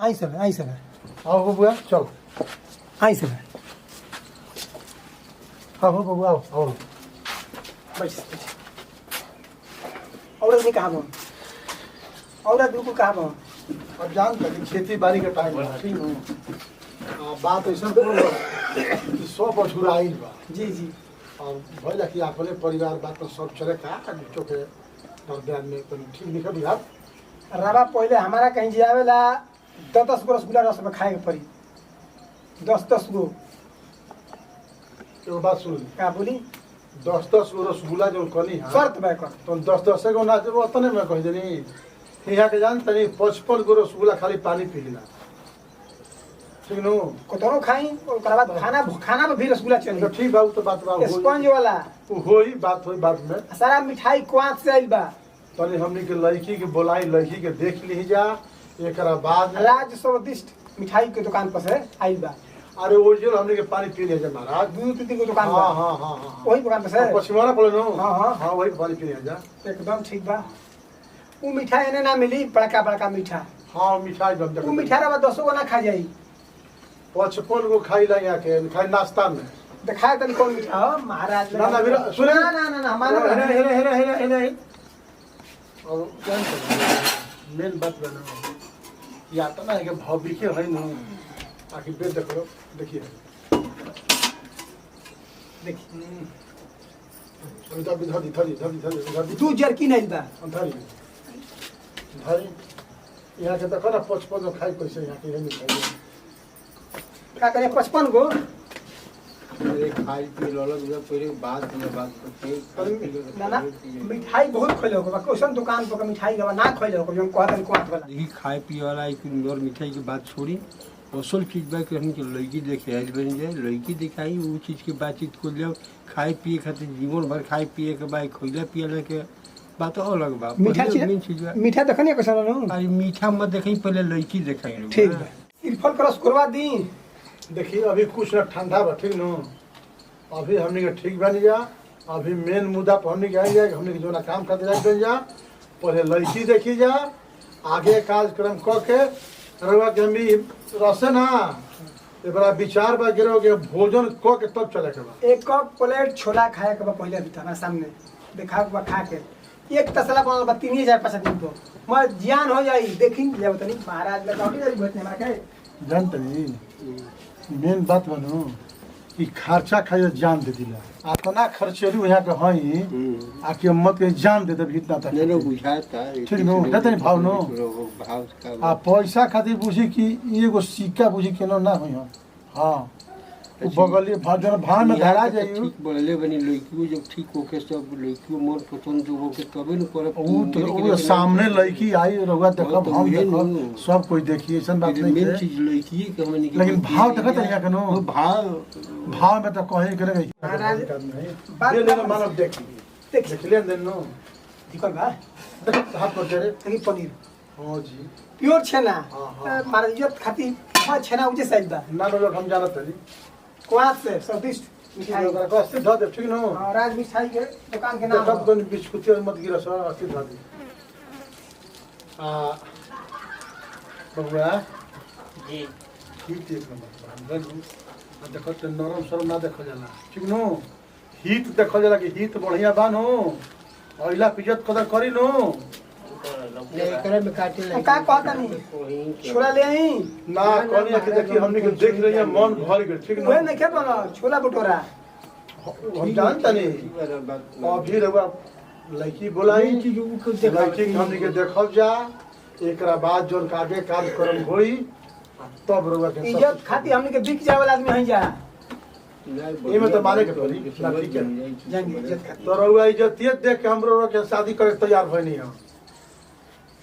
आई सब आई सब आओ बबुआ चल। आई सब हाँ हो बबुआ आओ आओ। बैठ और नहीं कहा बम और बिल्कुल कहा बम। अब जान तक खेती बाड़ी का टाइम है ठीक है। बात ऐसा कि सब अछूरा आइल बा जी जी और भइला कि अपने परिवार बात तो सब चले का बच्चों के दरमियान में तो ठीक निकल बिहार। रवा पहले हमारा कहीं जावेला 10 गो रसगुल्ला रस में खाए के पड़ी 10 गो। एगो बात सुन का बोली 10 गो रसगुल्ला जो कनी है शर्त बा कर तो 10 गो ना जब उतने में कह देनी यहाँ के जान तनी 55 गो रसगुल्ला खाली पानी पी लेना ठीक नो। कोतरो खाई ओकर बाद खाना खाना में भी रसगुल्ला तो चली ठीक बाबू तो बात बा स्पंज वाला होई बात होई बात में सारा मिठाई क्वांत से आइल बा। तनी हमनी के लड़की के बोलाई लड़की के देख ली जा एकरा बाद राज स्वादिष्ट मिठाई के दुकान पर से आइल बा। अरे ओरिजिनल हमनी के पानी पी लिया जा महाराज। दूध तीन को दुकान हाँ बा हाँ हाँ हाँ वही दुकान पर से पश्चिमारा पड़े नो। हाँ, हाँ। हाँ वही पानी पी लिया जा। एकदम ठीक बा। उ मिठाई एने ना मिली बड़का बड़का मीठा हाँ मिठाई जब उ मिठा रवा 10 गो ना खा जाई 55 गो खाई ला यहाँ के खाई नाश्ता में दिखाए तनी कौन मीठा हो महाराज ना ना वीरा सुने ना ना ना हमारा हेरे हेरे हेरे हेरे हेरे और क्या मेन बात बना या तो ना के भव्य के है ना आखि बेद देखो देखिए देखी अभी तो धरी धरी धरी धरी धरी दू जर्किन आइल बा धरी धरी यहाँ के देखो ना 55 खाई कैसे यहाँ के नहीं खाई का करे 55 गो अरे खाई पी ललक जब पहले बात में बात करते ना ना मिठाई बहुत खइले हो बा कैसन दुकान पर के मिठाई रवा ना खइले हो जो कहतन कोत वाला देखी खाए पिए वाला एक इंदौर मिठाई की बात छोड़ी असल चीज बा कि हमके लड़की देखे आइल बन जाए लड़की दिखाई वो चीज की बातचीत को ले खाए पिए खातिर जीवन भर खाए पिए के बाद खइला पियला के बात अलग बा मीठा मेन चीज बा मीठा देखनी कैसन रहनु अरे मीठा मत देखी पहले लड़की दिखाई ठीक बा इरफल क्रॉस करवा दी देखिए अभी कुछ ना ठंडा बा ठीक नो अभी हमने के ठीक बन जा अभी मेन मुद्दा पर हमने के आई जा हमने के जो ना काम करते जाए बन जा पहले लड़की देखी जा आगे कार्यक्रम क के रवा के हम रसे ना ए बड़ा विचार बा गिरो के भोजन क के तब चले के बा। एक कप प्लेट छोला खाए के बा पहले अभी हमारे सामने देखा के बा खा के एक तसला बनल बा 3500 को मैं जियान हो जाई देखी ले तनी महाराज में कौड़ी जरी भूत हमरा के जानते नहीं मेन बात बनू कि खर्चा खाइए जान दे दिला आतना खर्चेलू यहाँ के हई आके मत के जान दे दे इतना तक नहीं बुझाता ठीक नो देते नहीं भाव नो भाव का आ पैसा खातिर बुझी कि एगो सिक्का बुझी केनो ना होई हो हां बगली भाजन भान में धरा जाई ठीक बोलले बनी लड़की जब ठीक होके सब लड़की मोर पसंद जो होके तबे न करे वो सामने लड़की आई रहुआ देखब हम देखब सब कोई देखिए ऐसा बात नहीं मेन है चीज लड़की के हमने लेकिन भाव देखत है कनो भाव भाव में तो कहे करे महाराज, बात ले ले मानव देखी देख ले देन नो दिखल बा देख हाथ पर तेरे तनी पनीर हां जी प्योर छेना हाँ। महाराज इज्जत खातिर हां छेना उजे साइज बा ना लोग हम जानत हली क्वांत से स्वादिष्ट मिठाई ओकरा को अस्ति ध दे ठीक नो और राज मिठाई के दुकान के नाम देखब तो बिस्कुट मत गिरा सर अस्ति ध दे आ बबुआ जी हिट एक नंबर देखो तो नरम सरम ना देखो जाला ठीक नो हिट देखो जाला कि हिट बढ़िया बा नो अइला पिजत कदर करी नो करे में काटे हम का कहता नहीं छोला ले आई ना कनी कि देखी हमनी के देख रही है मन भर गए ठीक ओए नो नहीं खेत बना छोला भटूरा हम जानता नहीं अभी रहुआ लड़की बोलाई लड़की के हमनी के देखब जा एकरा बाद जोन आगे कार्यक्रम होई तब रहुआ के सब इज्जत खातिर हमने के बिक जाए वाला आदमी हई जा इमे तो माने के पड़ी ना ठीक है जाएंगे इज्जत खातिर तो रहुआ इज्जतियत देख के हम रहुआ के शादी करे तैयार भइनी हम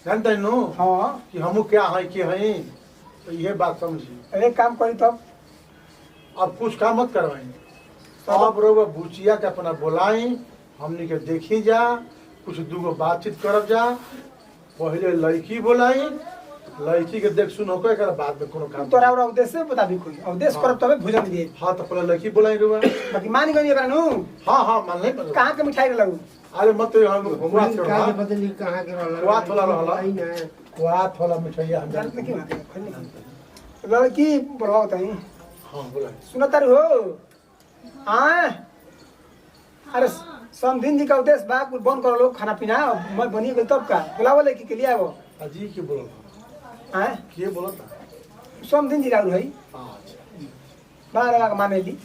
जानते नो हां कि हमू क्या है कि है तो ये बात समझी एक काम करी तब अब कुछ काम मत करवाई अब रहुआ बुचिया के अपना बोलाई हमनी के देखी जा कुछ दूगो बातचीत करब जा पहले लड़की बोलाई लड़की के देख सुन होकर एकरा बाद में कोनो काम तोरा और उद्देश्य बता भी कोई उद्देश्य करब तबे भोजन दिए हाँ तो पहले लड़की बोलाई रहुआ बाकी मान गई एकरा नु हाँ हाँ मान नहीं पर कहां के मिठाई लगू अरे मत हम घुमा छोड़ का बदली कहां के रहला वात वाला रहला। आई ना वाह थोड़ा मिठाइया हम जानत जानते नहीं क्यों खोल नहीं लड़की बढ़ाओ तई हाँ बोला सुना तारू हो हाँ अरे समधिन जी का उद्देश्य बा कुल बंद करो लोग खाना पीना मैं बनी गई तब का बुलावो लेके के लिए आओ अजी के बोला हाँ के बोला था समधिन जी राउर है अच्छा बारह माने ली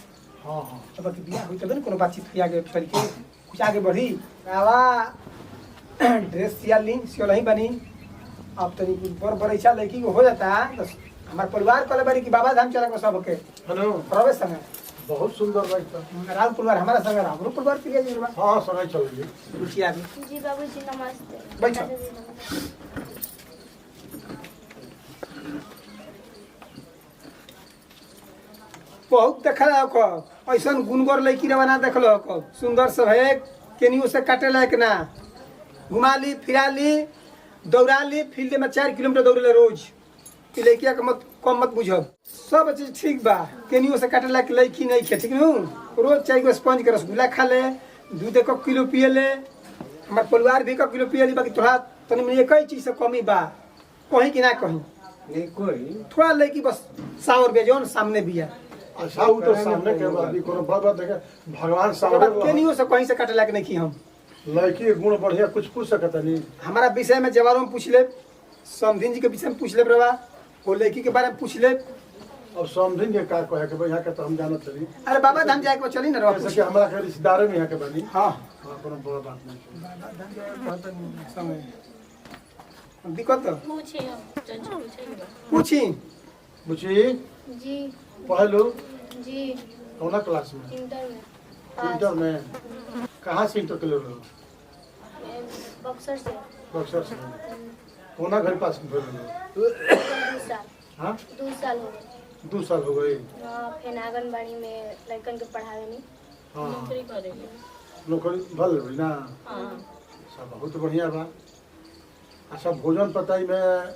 हाँ हाँ अब की बियाह हुई तब न कोनो बातचीत हुई आगे चल के कुछ आगे बढ़ी आवा ड्रेस सिया ली सियो नहीं बनी अब तनी बर इच्छा लड़की को हो जाता तो हमार परिवार कले बारी की बाबा धाम चला को सब के हेलो प्रवेश समय बहुत सुंदर बाइक था राम परिवार हमारा संग हमरो परिवार के लिए जीवा हाँ समय चल गई रुचि आगे जी बाबूजी नमस्ते बैठो। दादाजी, नमस्ते। बहुत देखल को ऐसा गुनगोर लड़की रवाना देखल को सुंदर सब है केनियो से काटे लायक ना घुमा ली फिरा ली दौड़ा ली फील्ड में 4 किलोमीटर दौड़े रोज कि लड़किया के मत कम मत बुझब सब चीज ठीक बा केनियो से काटे लायक लड़की नहीं खे ठीक नु रोज 4 गो स्पंज के रसगुल्ला खा ले दूध 1 किलो पिए ले हमार परिवार भी 1 किलो पिए ली बाकी थोड़ा तनी में एक ही चीज से कमी बा कहीं कि ना कहीं नहीं कोई थोड़ा लड़की बस सावर बेजोन सामने भी है अच्छा वो तो सामने के बाद भी कोनो बात बात देखे भगवान सामने केनियो से कहीं से काटे लायक नहीं की हम लड़की के गुण बढ़िया कुछ पूछ सकता नहीं हमारा विषय में जवानों में पूछ ले समधिन जी के विषय में पूछ ले ब्रवा वो लड़की के बारे में पूछ ले अब समझें ये का कहे के भाई यहाँ के तो हम जानत चली अरे बाबा धाम जाए के चली ना रवा जैसे कि हमारा के रिश्तेदार में यहाँ के बनी हाँ हाँ कोनो बड़ा बात नहीं समय दिक्कत पूछे हम चाची पूछे पूछी बुची जी पढ़लो जी कौना क्लास में इंटर में इंटर में कहाँ से इंटर कर रहे हो बक्सर से बक्सर से कौना घर पास में पढ़ रहे हो 2 साल हाँ 2 साल हो गए 2 साल हो गए फिर आंगनबाड़ी में लड़कन के पढ़ावे नहीं हाँ नौकरी करेंगे नौकरी भल रही ना हाँ सब बहुत बढ़िया बा अच्छा भोजन पताई में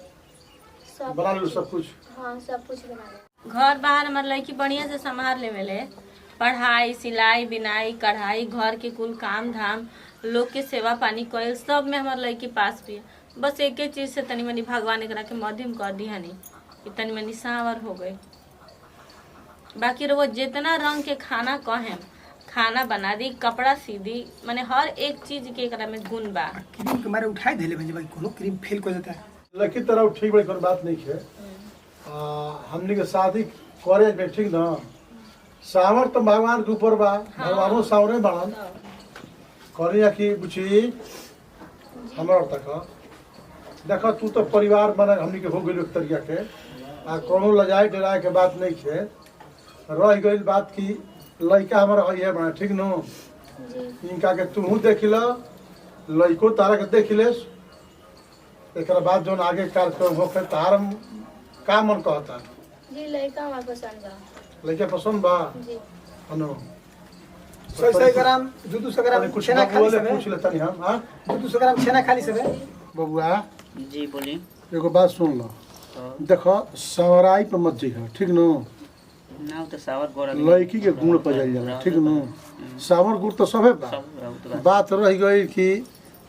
सब बना लो सब कुछ हाँ सब कुछ बना ले घर बाहर हमार लड़की बढ़िया से संभाल लेवेले पढ़ाई सिलाई बिनाई कढ़ाई घर के कुल काम धाम लोग के सेवा पानी कईल सब में हमार लड़की पास भी है बस एक चीज से तनी मनी भगवान एकरा के मध्यम कर दी हनी कि तनी मनी सांवर हो गई बाकी वो जितना रंग के खाना कहें खाना बना दी कपड़ा सी दी माने हर एक चीज के एकरा में गुण बा क्रीम के मारे उठाई देले भाई भाई कोनो क्रीम फेल कर जाता है लड़की तरह ठीक बड़ी कोनो बात नहीं है हमने के शादी करे में ठीक ना सावर तो भगवान के ऊपर बा भगवानो सावरे बाड़न करिया की बुची हमरा तक देखो तू तो परिवार बना हमनी के हो गइल एक तरिया के आ कोनो लजाई डराए के बात नहीं है रह गइल बात की लड़का हमारा है बना ठीक नो जी इनका के तू देख ल लड़को तारा के देख ले एक बाद जो आगे कार्यक्रम हो फिर तार का मन कहता जी लड़का हमारे पसंद बा लड़का पसंद बा जी अनो 100 ग्राम 200 ग्राम कुछ छेना खाली बोले सब पूछ लेता नहीं हम हाँ 200 ग्राम छेना खाली सब बबुआ जी बोलिए एगो बात सुन लो देखो सवराई पर मत जइह ठीक नो ना तो सावर गोरा लड़की के गुण पर जाइल जाला ठीक नो सावर गुण तो सबे बा सब रहू तो बात रह गई कि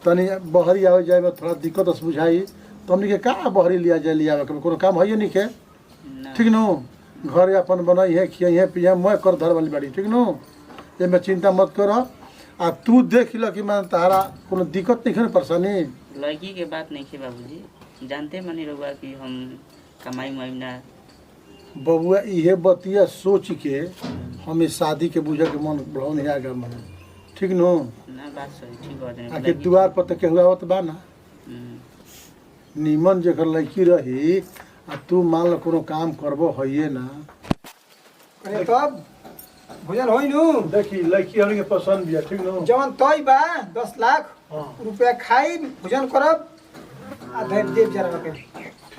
तनी बहरी आवे जाए में थोड़ा दिक्कत से बुझाई तो हमनी के का बहरी लिया जाए लिया कोनो काम है नहीं के ना ठीक नो घर अपन बनाई है खियाई है पिया मैं कर धर वाली बाड़ी ठीक नो एमे चिंता मत कर आ तू देख ल कि मैं तारा कोनो दिक्कत नहीं है परेशानी लड़की के बात नहीं है बाबूजी जानते मनी रहुआ कि हम कमाई उमाई ना बबुआ इहे बतिया सोच के हमें शादी के बुझे के मन बढ़ाओ नहीं आगा मन ठीक नो ना बात सही ठीक बात आके द्वार पर तो केहू आवत बा ना नीमन जेकर लड़की रही आ तू मान लो कोनो काम करबो हइए ना अरे तब भोजन होई नु देखी लड़की हमनी के पसंद भी है ठीक नो जवन तय बा 10 लाख हाँ रुपया खाई भोजन करब आ धैर्य देव जरा के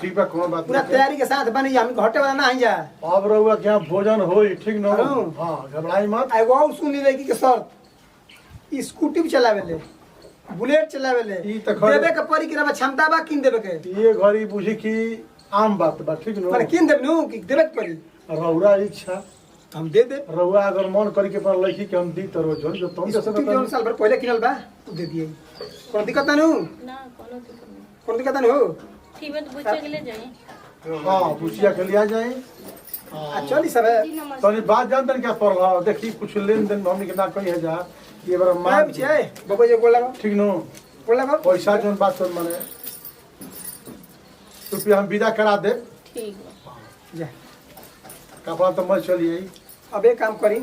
ठीक बा कोनो बात पूरा नहीं तैयारी के साथ बनी हम घटे वाला ना जा अब रहुआ क्या भोजन होई ठीक नो हाँ। हाँ घबराई मत एगो और सुन ली लड़की के शर्त स्कूटी भी चलावेले बुलेट चलावेले ई त खरे- देबे के परी के रबा क्षमता बा किन देबे के ये घड़ी बुझी कि आम बात बा ठीक नो माने किन देबे नु कि देबे के परी रहुआ इच्छा हम दे दे रहुआ अगर मन करी के पर लड़की के हम दी तो रोज जो तुम जैसे स्कूटी जौन साल भर पहले किनल बा तू दे दिए कोनो दिक्कत ना नु ना कोनो दिक्कत नहीं कोनो दिक्कत ना हो ठीक है तो बुच्चे के ले जाए। हाँ बुचिया के लिया जाए चली सब है तो बात जानते क्या पड़ रहा देखी कुछ लेन देन हमने के ना कही है जा ये बार मान बुचिया बबो जे गोल लगा ठीक नो गोल लगा पैसा जोन बात कर माने रुपया हम विदा करा दे ठीक है। जा कपड़ा तो मत चलिए अब एक काम करी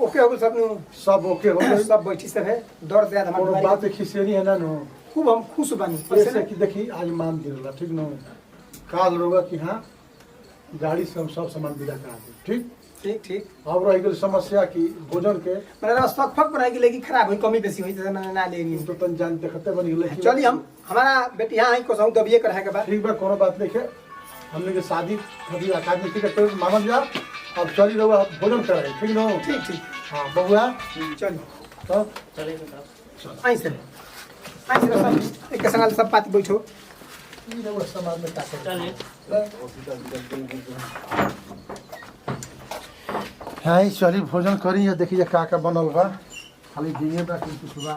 ओके हो सब नु सब ओके हो गए सब बैठी सब है दर्द दर्द और हमारे बात खिसेरी है ना नो खूब हम खुश बनी ऐसे कि देखी आज मान गिरला ठीक नो काल रोगा कि हाँ गाड़ी से हम सब सामान विदा करा दे ठीक ठीक ठीक अब रह गई समस्या की भोजन के मेरा फक फक बनाई लेगी खराब हुई कमी बेसी हुई तो मैंने ना लेनी तो तन जान देखते बनी गई चलिए हम हमारा बेटी यहाँ आई को दबिए कर है के बाद ठीक बा कोनो बात नहीं है हमने के शादी कभी अकादमी की तो मानल जा अब चली रहो आप भोजन कराए ठीक नो ठीक ठीक हाँ बबुआ चलिए तो चले तो आई सर सब एक संग सब पाती बैठो ये रहो समाज में ताकत चले हाँ चली भोजन करी देखिए का बनल बा खाली दिए बा कुछ बा